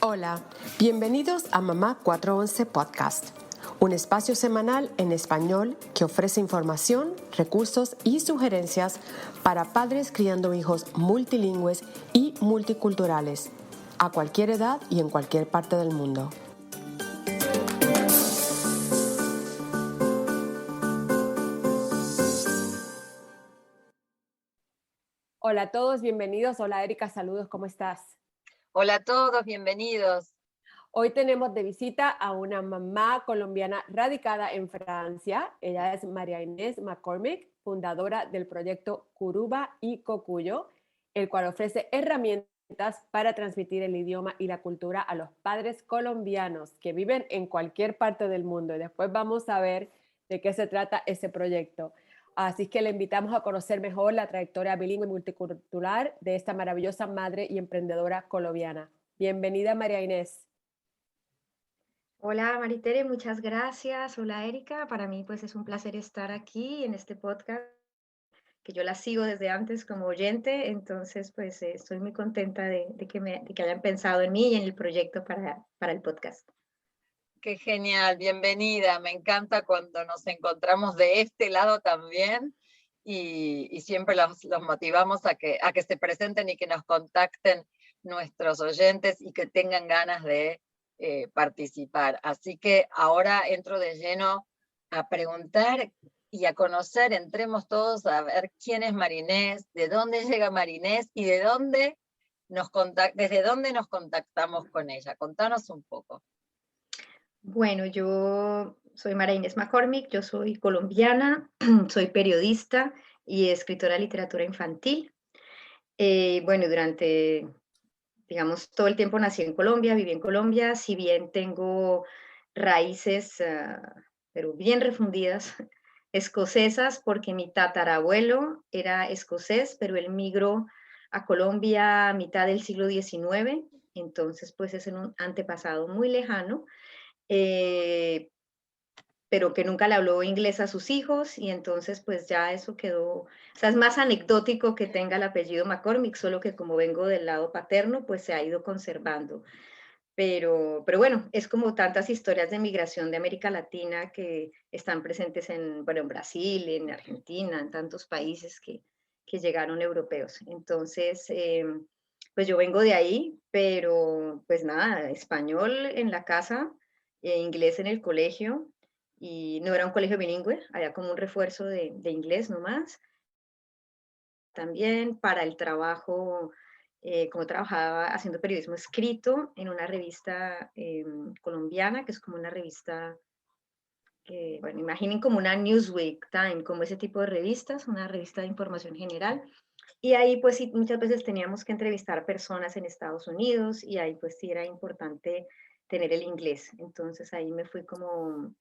Hola, bienvenidos a Mamá 411 Podcast, un espacio semanal en español que ofrece información, recursos y sugerencias para padres criando hijos multilingües y multiculturales, a cualquier edad y en cualquier parte del mundo. Hola a todos, bienvenidos. Hola Erika, saludos, ¿cómo estás? Hola a todos, bienvenidos. Hoy tenemos de visita a una mamá colombiana radicada en Francia. Ella es María Inés McCormick, fundadora del proyecto Curuba y Cocuyo, el cual ofrece herramientas para transmitir el idioma y la cultura a los padres colombianos que viven en cualquier parte del mundo. Y después vamos a ver de qué se trata ese proyecto. Así que le invitamos a conocer mejor la trayectoria bilingüe y multicultural de esta maravillosa madre y emprendedora colombiana. Bienvenida, María Inés. Hola Maritere, muchas gracias. Hola Erika, para mí pues es un placer estar aquí en este podcast, que yo la sigo desde antes como oyente, entonces pues estoy muy contenta de que hayan pensado en mí y en el proyecto para el podcast. Qué genial, bienvenida. Me encanta cuando nos encontramos de este lado también y siempre los motivamos a que se presenten y que nos contacten nuestros oyentes y que tengan ganas de participar. Así que ahora entro de lleno a preguntar y a conocer, entremos todos a ver quién es Marinés, de dónde llega Marinés y desde dónde nos contactamos con ella. Contanos un poco. Bueno, yo soy María Inés McCormick, yo soy colombiana, soy periodista y escritora de literatura infantil. Bueno, durante, digamos, todo el tiempo nací en Colombia, viví en Colombia, si bien tengo raíces, pero bien refundidas, escocesas, porque mi tatarabuelo era escocés, pero él migró a Colombia a mitad del siglo XIX, entonces pues es en un antepasado muy lejano, eh, pero que nunca le habló inglés a sus hijos y entonces pues ya eso quedó, o sea, es más anecdótico que tenga el apellido McCormick, solo que como vengo del lado paterno, pues se ha ido conservando. Pero bueno, es como tantas historias de migración de América Latina que están presentes en, bueno, en Brasil, en Argentina, en tantos países que llegaron europeos. Entonces, pues yo vengo de ahí, pero pues nada, español en la casa, inglés en el colegio, y no era un colegio bilingüe, había como un refuerzo de inglés nomás. También para el trabajo, como trabajaba haciendo periodismo escrito en una revista colombiana, que es como una revista que, bueno, imaginen como una Newsweek, Time, como ese tipo de revistas, una revista de información general. Y ahí pues sí, muchas veces teníamos que entrevistar personas en Estados Unidos y ahí pues sí era importante tener el inglés. Entonces ahí me fui como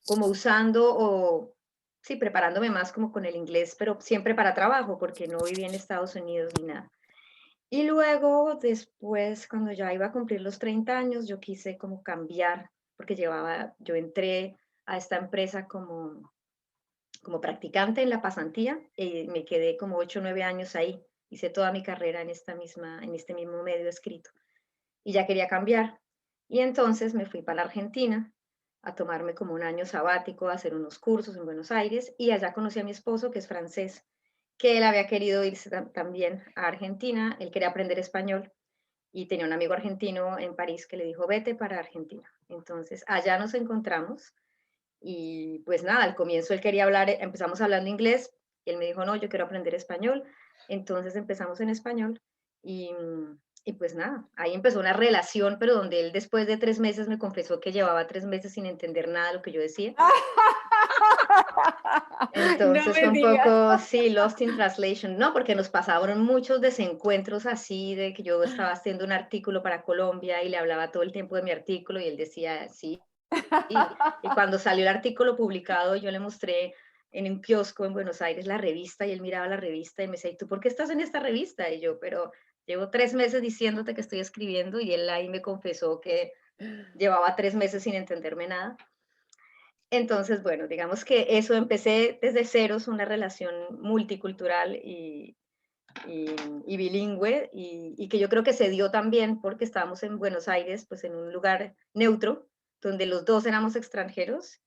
usando o sí, preparándome más como con el inglés, pero siempre para trabajo, porque no vivía en Estados Unidos ni nada. Y luego, después, cuando ya iba a cumplir los 30 años, yo quise como cambiar, porque yo entré a esta empresa como practicante en la pasantía, me quedé como 8 o 9 años ahí, hice toda mi carrera en este mismo medio escrito, y ya quería cambiar. Y entonces me fui para la Argentina a tomarme como un año sabático, a hacer unos cursos en Buenos Aires, y allá conocí a mi esposo, que es francés, que él había querido irse también a Argentina, él quería aprender español, y tenía un amigo argentino en París que le dijo, vete para Argentina. Entonces, allá nos encontramos, y pues nada, al comienzo él quería hablar, empezamos hablando inglés, y él me dijo, no, yo quiero aprender español, entonces empezamos en español, y, y pues nada, ahí empezó una relación, pero donde él después de 3 meses me confesó que llevaba 3 meses sin entender nada de lo que yo decía. No Entonces me fue un digas. poco, sí, lost in translation, no, porque nos pasaron muchos desencuentros así, de que yo estaba haciendo un artículo para Colombia y le hablaba todo el tiempo de mi artículo y él decía, sí, y cuando salió el artículo publicado, yo le mostré en un kiosco en Buenos Aires la revista y él miraba la revista y me decía, ¿y tú por qué estás en esta revista? Y yo, pero llevo 3 meses diciéndote que estoy escribiendo y él ahí me confesó que llevaba 3 meses sin entenderme nada. Entonces, bueno, digamos que eso empecé desde ceros, una relación multicultural y bilingüe, y que yo creo que se dio también porque estábamos en Buenos Aires, pues en un lugar neutro, donde los dos éramos extranjeros,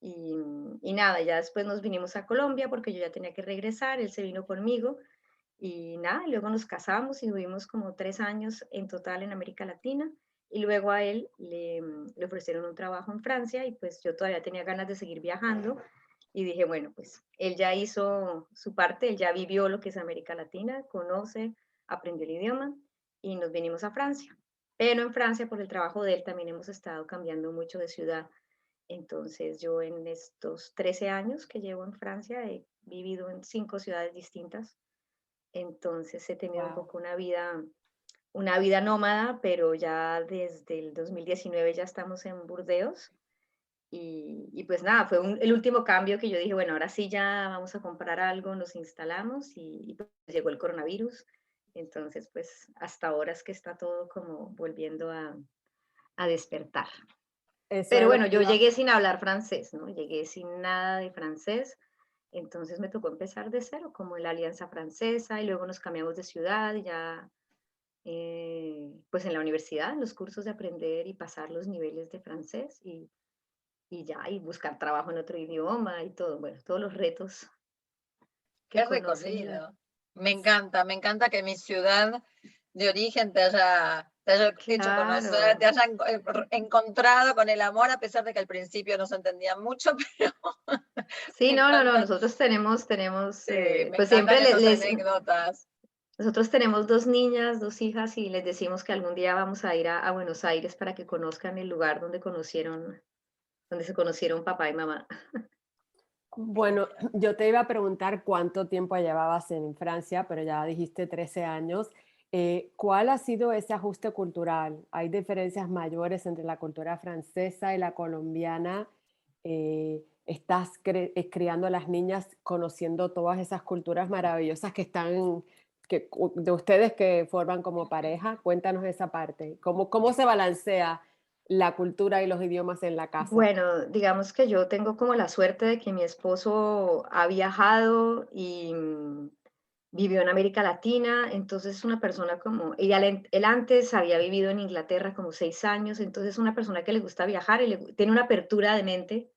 y nada, ya después nos vinimos a Colombia porque yo ya tenía que regresar, él se vino conmigo, y nada, luego nos casamos y vivimos como 3 años en total en América Latina, y luego a él le ofrecieron un trabajo en Francia, y pues yo todavía tenía ganas de seguir viajando, y dije, bueno, pues él ya hizo su parte, él ya vivió lo que es América Latina, conoce, aprendió el idioma, y nos vinimos a Francia. Pero en Francia, por el trabajo de él, también hemos estado cambiando mucho de ciudad. Entonces yo en estos 13 años que llevo en Francia he vivido en 5 ciudades distintas. Entonces he tenido un Wow. poco una vida nómada, pero ya desde el 2019 ya estamos en Burdeos. Y pues nada, fue el último cambio que yo dije, bueno, ahora sí ya vamos a comprar algo, nos instalamos, y pues llegó el coronavirus. Entonces, pues hasta ahora es que está todo como volviendo a despertar. Eso Pero es lo bueno, que yo iba. llegué sin hablar francés, ¿no? Llegué sin nada de francés, entonces me tocó empezar de cero, como en la Alianza Francesa, y luego nos cambiamos de ciudad, y ya, pues en la universidad, en los cursos de aprender y pasar los niveles de francés, y ya, y buscar trabajo en otro idioma y todo, bueno, todos los retos que Qué conocen. recorrido. Me encanta que mi ciudad de origen te haya hecho conocer, te Claro. haya encontrado con el amor, a pesar de que al principio no se entendían mucho, pero Sí, me no, no, no, encanta, nosotros tenemos, me pues encantan siempre esas anécdotas. nosotros tenemos 2 niñas, 2 hijas, y les decimos que algún día vamos a ir a Buenos Aires para que conozcan el lugar donde se conocieron papá y mamá. Bueno, yo te iba a preguntar cuánto tiempo llevabas en Francia, pero ya dijiste 13 años. ¿Cuál ha sido ese ajuste cultural? ¿Hay diferencias mayores entre la cultura francesa y la colombiana? ¿Estás criando a las niñas conociendo todas esas culturas maravillosas que están, de ustedes que forman como pareja? Cuéntanos esa parte. ¿Cómo se balancea la cultura y los idiomas en la casa? Bueno, digamos que yo tengo como la suerte de que mi esposo ha viajado y vivió en América Latina, entonces es una persona como, él antes había vivido en Inglaterra como 6 años, entonces es una persona que le gusta viajar y tiene una apertura de mente,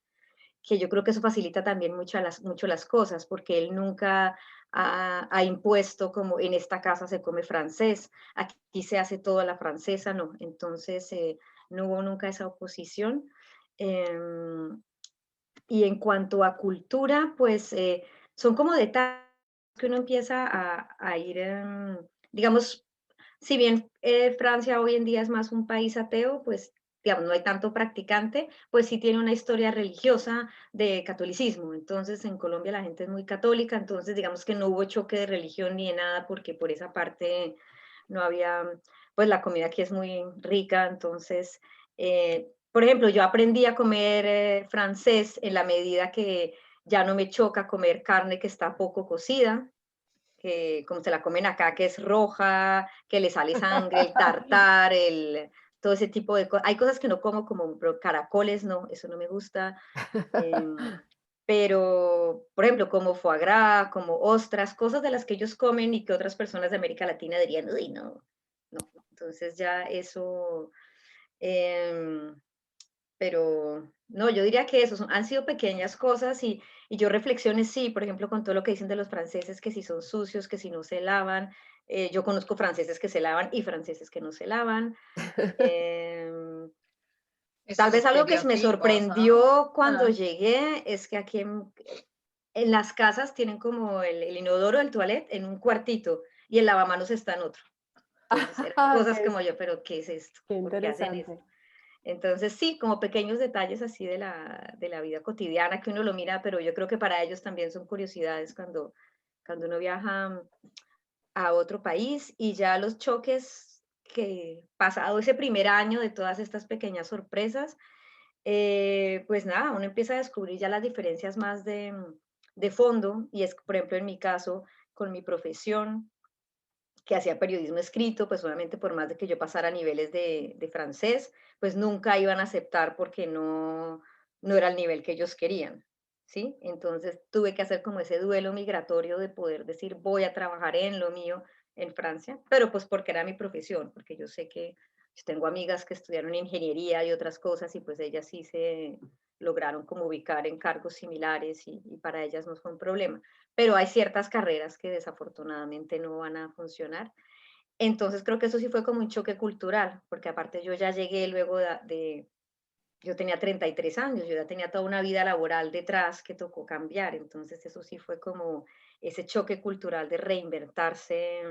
que yo creo que eso facilita también mucho las cosas, porque él nunca ha impuesto como en esta casa se come francés, aquí se hace todo a la francesa, no. Entonces, no hubo nunca esa oposición. Em, y en cuanto a cultura, pues son como detalles que uno empieza a ir, digamos, si bien Francia hoy en día es más un país ateo, pues digamos, no hay tanto practicante, pues sí tiene una historia religiosa de catolicismo. Entonces, en Colombia la gente es muy católica, entonces digamos que no hubo choque de religión ni de nada, porque por esa parte no había, pues la comida aquí es muy rica, entonces, por ejemplo, yo aprendí a comer francés en la medida que ya no me choca comer carne que está poco cocida, que como se la comen acá, que es roja, que le sale sangre, el tartar, todo ese tipo de cosas. Hay cosas que no como, como caracoles, no, eso no me gusta. em, pero, por ejemplo, como foie gras, como ostras, cosas de las que ellos comen y que otras personas de América Latina dirían, uy, no, no. Entonces ya eso, em, pero no, yo diría que eso han sido pequeñas cosas, y yo reflexiones, sí, por ejemplo, con todo lo que dicen de los franceses, que si son sucios, que si no se lavan. Yo conozco franceses que se lavan y franceses que no se lavan. Em, Tal Esos vez algo que me estereotipos, ¿no? sorprendió cuando Ah, llegué es que aquí en las casas tienen como el inodoro, el toilet en un cuartito, y el lavamanos está en otro. Entonces eran cosas qué, como yo, pero ¿qué es esto? qué ¿Por qué hacen esto? interesante. Entonces, sí, como pequeños detalles así de la vida cotidiana que uno lo mira, pero yo creo que para ellos también son curiosidades cuando uno viaja a otro país, y ya los choques que pasado ese primer año de todas estas pequeñas sorpresas, pues nada, uno empieza a descubrir ya las diferencias más de fondo, y es, por ejemplo, en mi caso, con mi profesión, que hacía periodismo escrito, pues obviamente por más de que yo pasara niveles de francés, pues nunca iban a aceptar porque no era el nivel que ellos querían. ¿sí? Entonces tuve que hacer como ese duelo migratorio de poder decir, voy a trabajar en lo mío en Francia, pero pues porque era mi profesión, porque yo sé que yo tengo amigas que estudiaron ingeniería y otras cosas y pues ellas sí se lograron como ubicar en cargos similares y para ellas no fue un problema. Pero hay ciertas carreras que desafortunadamente no van a funcionar. Entonces creo que eso sí fue como un choque cultural, porque aparte yo ya llegué luego yo tenía 33 años, yo ya tenía toda una vida laboral detrás que tocó cambiar, entonces eso sí fue como ese choque cultural de reinventarse,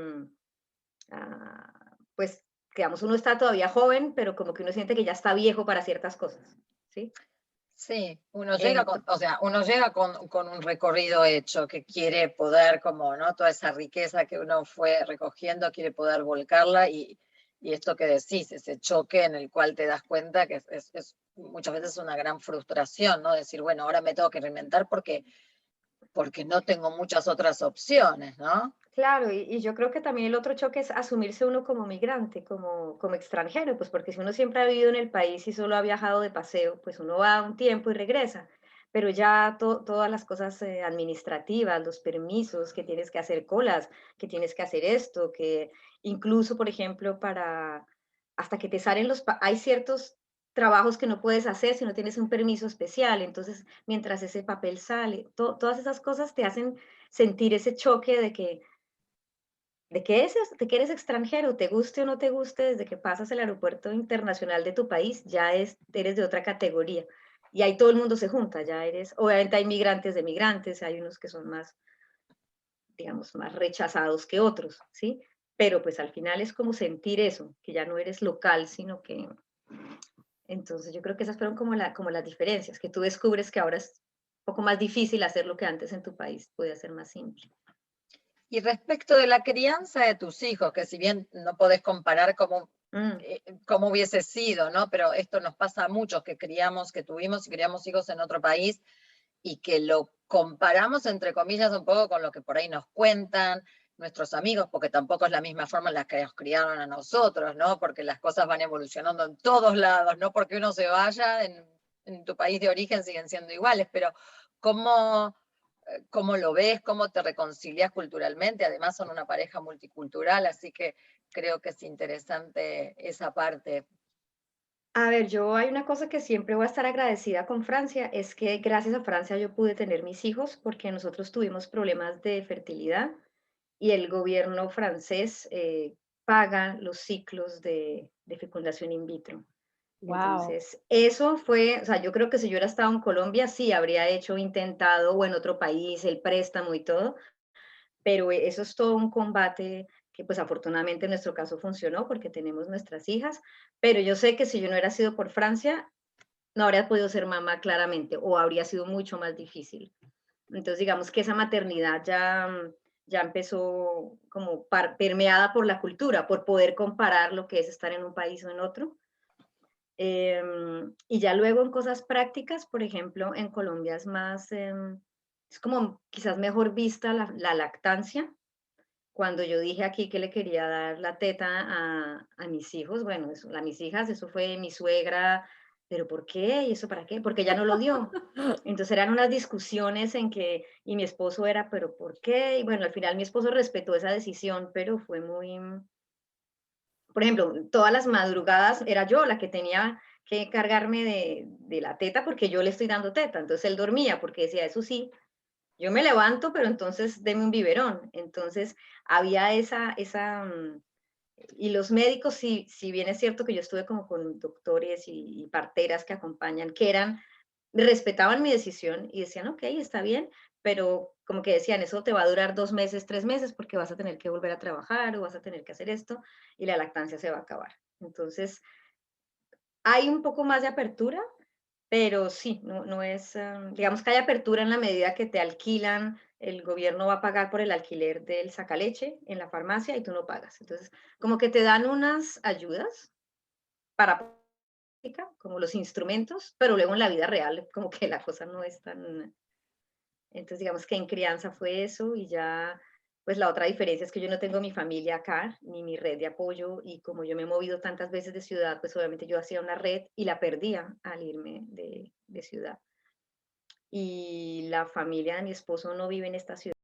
pues digamos, uno está todavía joven, pero como que uno siente que ya está viejo para ciertas cosas, ¿sí? Sí, uno llega con, o sea, uno llega con un recorrido hecho que quiere poder, como, ¿no? Toda esa riqueza que uno fue recogiendo, quiere poder volcarla y esto que decís, ese choque en el cual te das cuenta que es muchas veces una gran frustración, ¿no? Decir, bueno, ahora me tengo que reinventar porque no tengo muchas otras opciones, ¿no? Claro, y yo creo que también el otro choque es asumirse uno como migrante, como extranjero, pues porque si uno siempre ha vivido en el país y solo ha viajado de paseo, pues uno va un tiempo y regresa, pero ya todas las cosas administrativas, los permisos, que tienes que hacer colas, que tienes que hacer esto, que incluso, por ejemplo, hasta que te salen hay ciertos trabajos que no puedes hacer si no tienes un permiso especial, entonces mientras ese papel sale, todas esas cosas te hacen sentir ese choque de que eres extranjero, te guste o no te guste, desde que pasas el aeropuerto internacional de tu país, eres de otra categoría. Y ahí todo el mundo se junta, ya eres, obviamente hay migrantes de migrantes, hay unos que son más, digamos, más rechazados que otros, ¿sí? Pero pues al final es como sentir eso, que ya no eres local, sino que, entonces yo creo que esas fueron como las diferencias, que tú descubres que ahora es un poco más difícil hacer lo que antes en tu país podía ser más simple. Y respecto de la crianza de tus hijos, que si bien no podés comparar Mm, cómo hubiese sido, ¿no? Pero esto nos pasa a muchos que que tuvimos y criamos hijos en otro país y que lo comparamos, entre comillas, un poco con lo que por ahí nos cuentan nuestros amigos, porque tampoco es la misma forma en la que nos criaron a nosotros, ¿no? Porque las cosas van evolucionando en todos lados, no porque uno se vaya, en tu país de origen siguen siendo iguales, pero ¿cómo, cómo lo ves? ¿Cómo te reconcilias culturalmente? Además son una pareja multicultural, así que creo que es interesante esa parte. A ver, yo hay una cosa que siempre voy a estar agradecida con Francia, es que gracias a Francia yo pude tener mis hijos porque nosotros tuvimos problemas de fertilidad y el gobierno francés paga los ciclos de fecundación in vitro. Wow. Entonces, eso fue, o sea, yo creo que si yo hubiera estado en Colombia, sí habría intentado, o en otro país, el préstamo y todo, pero eso es todo un combate que pues afortunadamente en nuestro caso funcionó porque tenemos nuestras hijas, pero yo sé que si yo no hubiera sido por Francia, no habría podido ser mamá claramente o habría sido mucho más difícil. Entonces digamos que esa maternidad ya empezó como permeada por la cultura, por poder comparar lo que es estar en un país o en otro. Y ya luego en cosas prácticas, por ejemplo, en Colombia es como quizás mejor vista la lactancia, cuando yo dije aquí que le quería dar la teta a mis hijos, bueno, a mis hijas, eso fue mi suegra, pero ¿por qué? ¿Y eso para qué? Porque ya no lo dio. Entonces eran unas discusiones y mi esposo era, pero ¿por qué? Y bueno, al final mi esposo respetó esa decisión, pero fue muy, por ejemplo, todas las madrugadas era yo la que tenía que cargarme de la teta porque yo le estoy dando teta. Entonces él dormía porque decía, eso sí, yo me levanto, pero entonces deme un biberón. Entonces había y los médicos, si bien es cierto que yo estuve como con doctores y parteras que acompañan, respetaban mi decisión y decían, ok, está bien, pero como que decían, eso te va a durar 2 meses, 3 meses, porque vas a tener que volver a trabajar o vas a tener que hacer esto y la lactancia se va a acabar. Entonces, hay un poco más de apertura, pero sí, no es, digamos que hay apertura en la medida que te alquilan, el gobierno va a pagar por el alquiler del sacaleche en la farmacia y tú no pagas. Entonces, como que te dan unas ayudas para práctica, como los instrumentos, pero luego en la vida real como que la cosa no es tan. Entonces, digamos que en crianza fue eso y ya, pues la otra diferencia es que yo no tengo mi familia acá, ni mi red de apoyo, y como yo me he movido tantas veces de ciudad, pues obviamente yo hacía una red y la perdía al irme de ciudad. y la familia de mi esposo no vive en esta ciudad.